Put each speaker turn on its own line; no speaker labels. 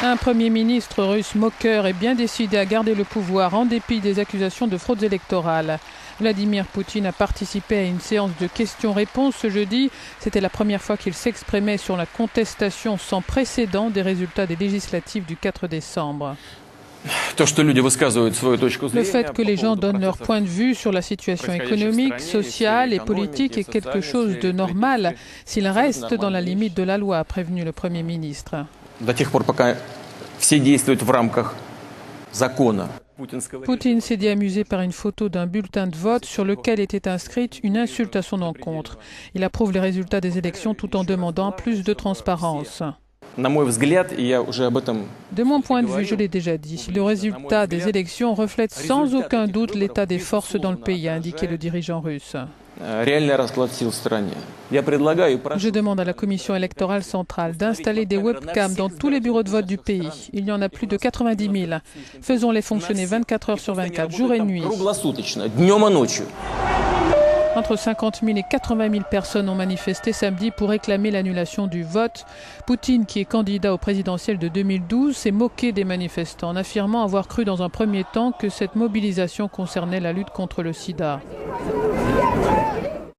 Un Premier ministre russe moqueur est bien décidé à garder le pouvoir en dépit des accusations de fraude électorale. Vladimir Poutine a participé à une séance de questions-réponses ce jeudi. C'était la première fois qu'il s'exprimait sur la contestation sans précédent des résultats des législatives du 4 décembre. Le fait que les gens donnent leur point de vue sur la situation économique, sociale et politique est quelque chose de normal s'ils restent dans la limite de la loi, a prévenu le Premier ministre. Poutine s'est dit amusé par une photo d'un bulletin de vote sur lequel était inscrite une insulte à son encontre. Il approuve les résultats des élections tout en demandant plus de transparence. De mon point de vue, je l'ai déjà dit, le résultat des élections reflète sans aucun doute l'état des forces dans le pays, a indiqué le dirigeant russe. Je demande à la Commission électorale centrale d'installer des webcams dans tous les bureaux de vote du pays. Il y en a plus de 90 000. Faisons-les fonctionner 24 heures sur 24, jour et nuit. Entre 50 000 et 80 000 personnes ont manifesté samedi pour réclamer l'annulation du vote. Poutine, qui est candidat au présidentiel de 2012, s'est moqué des manifestants en affirmant avoir cru dans un premier temps que cette mobilisation concernait la lutte contre le sida.